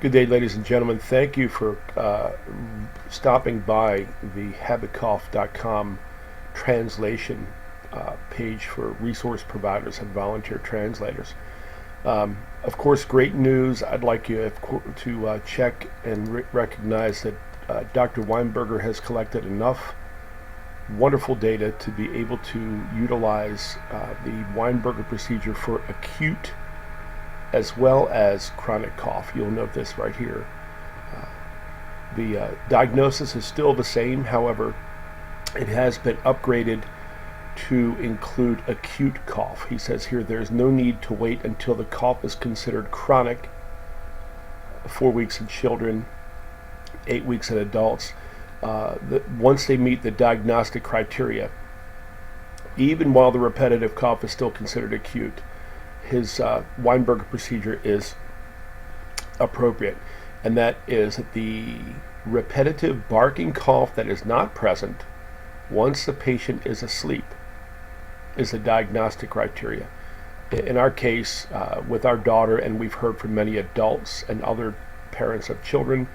Good day, ladies and gentlemen. Thank you for stopping by the habitcough.com translation page for resource providers and volunteer translators. Of course, great news. I'd like you to check and recognize that Dr. Weinberger has collected enough wonderful data to be able to utilize the Weinberger procedure for acute as well as chronic cough. You'll note this right here. The diagnosis is still the same, however, it has been upgraded to include acute cough. He says here there's no need to wait until the cough is considered chronic, 4 weeks in children, 8 weeks in adults. Once they meet the diagnostic criteria, even while the repetitive cough is still considered acute, his Weinberger procedure is appropriate, and that is the repetitive barking cough that is not present once the patient is asleep is the diagnostic criteria. In our case, with our daughter, and we've heard from many adults and other parents of children,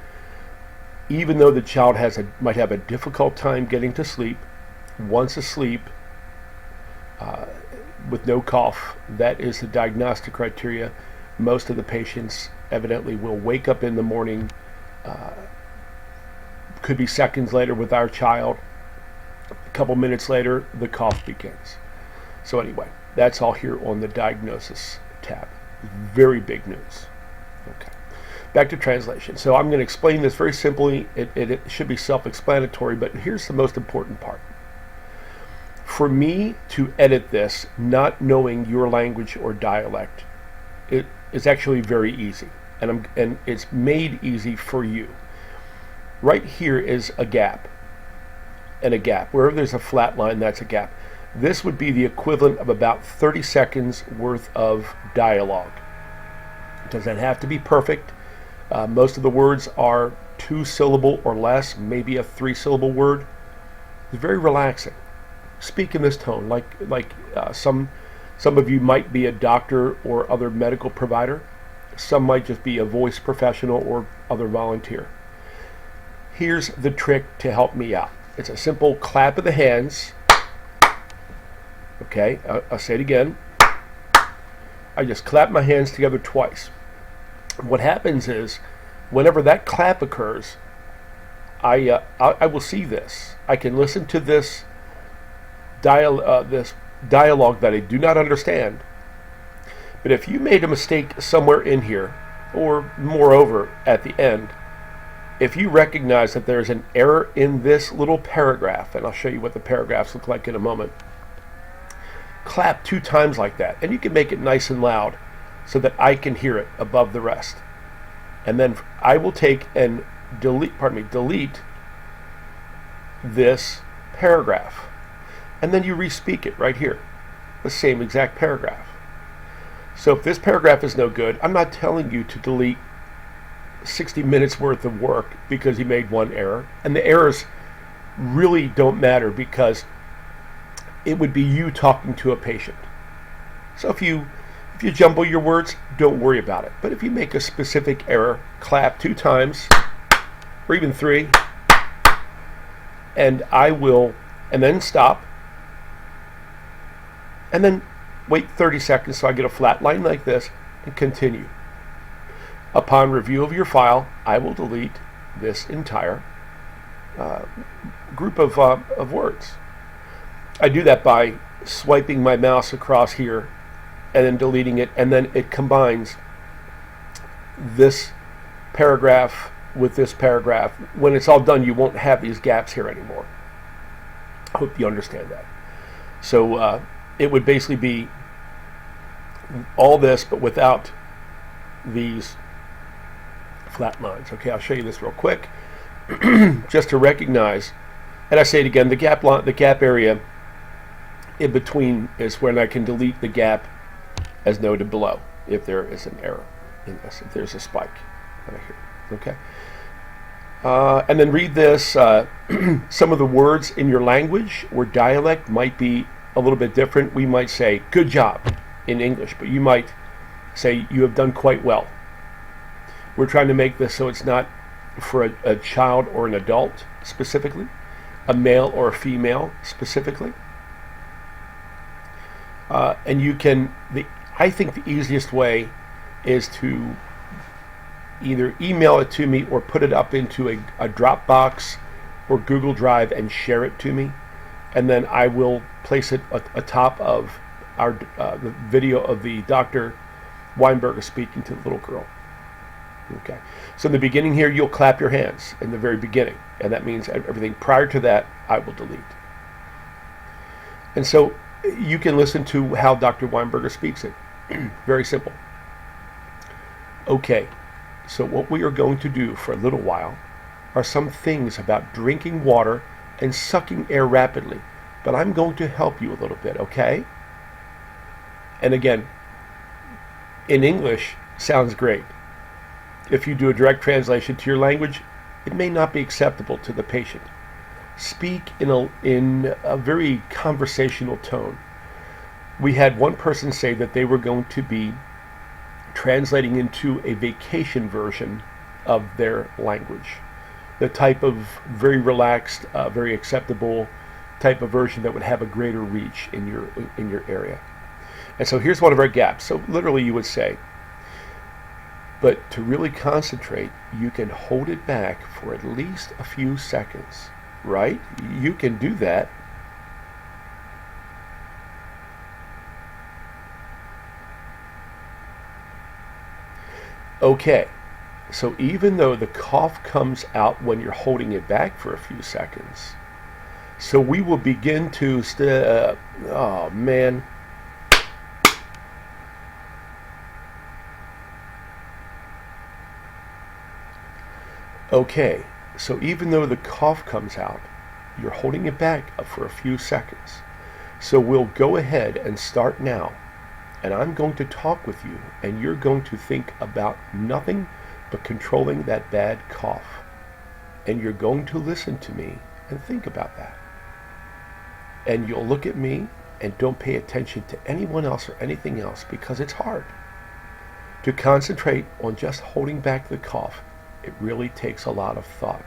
even though the child might have a difficult time getting to sleep, once asleep, with no cough, that is the diagnostic criteria. Most of the patients evidently will wake up in the morning, could be seconds later with our child. A couple minutes later, the cough begins. So anyway, that's all here on the diagnosis tab. Very big news. Okay, back to translation. So I'm going to explain this very simply. It should be self-explanatory, but here's the most important part. For me to edit this, not knowing your language or dialect, it is actually very easy, and it's made easy for you. Right here is a gap, and a gap. Wherever there's a flat line, that's a gap. This would be the equivalent of about 30 seconds worth of dialogue. It doesn't have to be perfect. Most of the words are 2-syllable or less, maybe a 3-syllable word. It's very relaxing. Speak in this tone, like some of you might be a doctor or other medical provider. Some might just be a voice professional or other volunteer. Here's the trick to help me out. It's a simple clap of the hands. Okay, I'll say it again. I just clap my hands together twice. What happens is, whenever that clap occurs, I will see this. I can listen to this dialogue that I do not understand. But if you made a mistake somewhere in here, or moreover at the end, if you recognize that there's an error in this little paragraph, and I'll show you what the paragraphs look like in a moment, clap 2 times like that, and you can make it nice and loud so that I can hear it above the rest. And then I will take and delete this paragraph. And then you re-speak it right here, the same exact paragraph. So if this paragraph is no good, I'm not telling you to delete 60 minutes worth of work because you made one error. And the errors really don't matter because it would be you talking to a patient. So if you jumble your words, don't worry about it. But if you make a specific error, clap 2 times, or even 3, and then stop, and then wait 30 seconds so I get a flat line like this, and continue. Upon review of your file, I will delete this entire group of words. I do that by swiping my mouse across here and then deleting it, and then it combines this paragraph with this paragraph. When it's all done, you won't have these gaps here anymore. I hope you understand that. So it would basically be all this, but without these flat lines. Okay, I'll show you this real quick, just to recognize. And I say it again: the gap area in between is when I can delete the gap, as noted below, if there is an error in this, if there's a spike right here. Okay. And then read this. Some of the words in your language or dialect might be a little bit different. We might say "good job" in English, but you might say "you have done quite well." We're trying to make this so it's not for a child or an adult specifically, a male or a female specifically. And you can, I think the easiest way is to either email it to me or put it up into a Dropbox or Google Drive and share it to me. And then I will place it atop of the video of the Dr. Weinberger speaking to the little girl. Okay. So in the beginning here, you'll clap your hands in the very beginning. And that means everything prior to that, I will delete. And so you can listen to how Dr. Weinberger speaks it. Very simple. Okay. So what we are going to do for a little while are some things about drinking water and sucking air rapidly. But I'm going to help you a little bit, okay? And again, in English, sounds great. If you do a direct translation to your language, it may not be acceptable to the patient. Speak in a very conversational tone. We had one person say that they were going to be translating into a vacation version of their language. The type of very relaxed, very acceptable type of version that would have a greater reach in your area. And so here's one of our gaps. So literally you would say, but to really concentrate, you can hold it back for at least a few seconds, right? You can do that. Okay, so even though the cough comes out when you're holding it back for a few seconds, so we will begin to, oh man. Okay, so even though the cough comes out, you're holding it back for a few seconds. So we'll go ahead and start now. And I'm going to talk with you, and you're going to think about nothing but controlling that bad cough. And you're going to listen to me and think about that. And you'll look at me and don't pay attention to anyone else or anything else, because it's hard to concentrate on just holding back the cough. It really takes a lot of thought.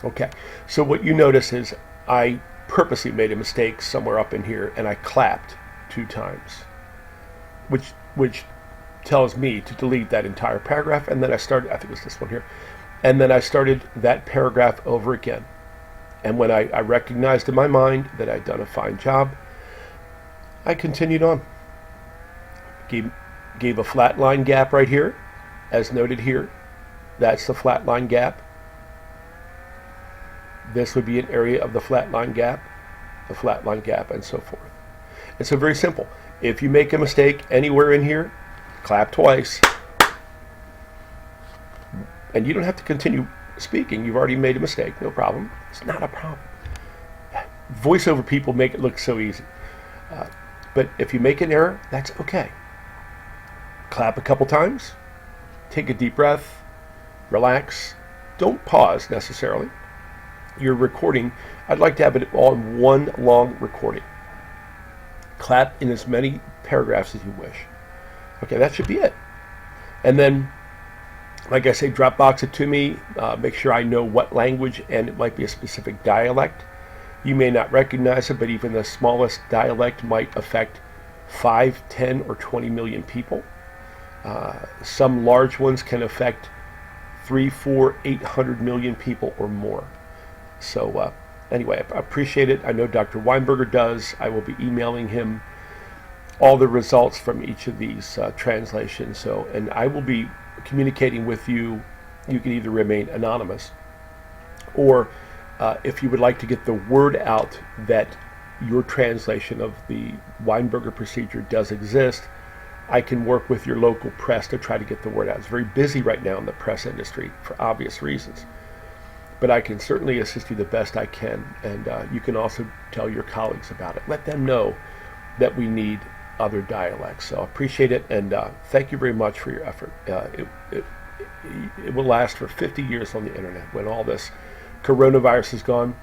Okay, so what you notice is I purposely made a mistake somewhere up in here, and I clapped 2 times, which tells me to delete that entire paragraph. And then I started, I think it was this one here, and then I started that paragraph over again. And when I recognized in my mind that I'd done a fine job, I continued on. Gave a flat line gap right here, as noted here. That's the flat line gap. This would be an area of the flat line gap, and so forth. And so very simple. If you make a mistake anywhere in here, clap twice. And you don't have to continue speaking. You've already made a mistake. No problem. It's not a problem. Voiceover people make it look so easy. But if you make an error, that's okay. Clap a couple times. Take a deep breath. Relax. Don't pause necessarily. You're recording. I'd like to have it all in one long recording. Clap in as many paragraphs as you wish. Okay, that should be it. And then, like I say, Dropbox it to me. Make sure I know what language, and it might be a specific dialect. You may not recognize it, but even the smallest dialect might affect 5, 10, or 20 million people. Some large ones can affect 3, 4, 800 million people or more. So anyway, I appreciate it. I know Dr. Weinberger does. I will be emailing him all the results from each of these translations. So, and I will be communicating with you. You can either remain anonymous, or if you would like to get the word out that your translation of the Weinberger procedure does exist, I can work with your local press to try to get the word out. It's very busy right now in the press industry for obvious reasons. But I can certainly assist you the best I can, and you can also tell your colleagues about it. Let them know that we need other dialects. So I appreciate it, and thank you very much for your effort. It will last for 50 years on the internet. When all this coronavirus is gone,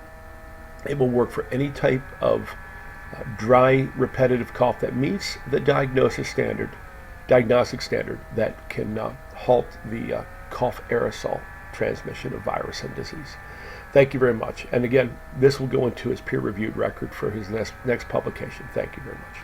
it will work for any type of dry, repetitive cough that meets the diagnostic standard that can halt the cough aerosol transmission of virus and disease. Thank you very much. And again, this will go into his peer-reviewed record for his next publication. Thank you very much.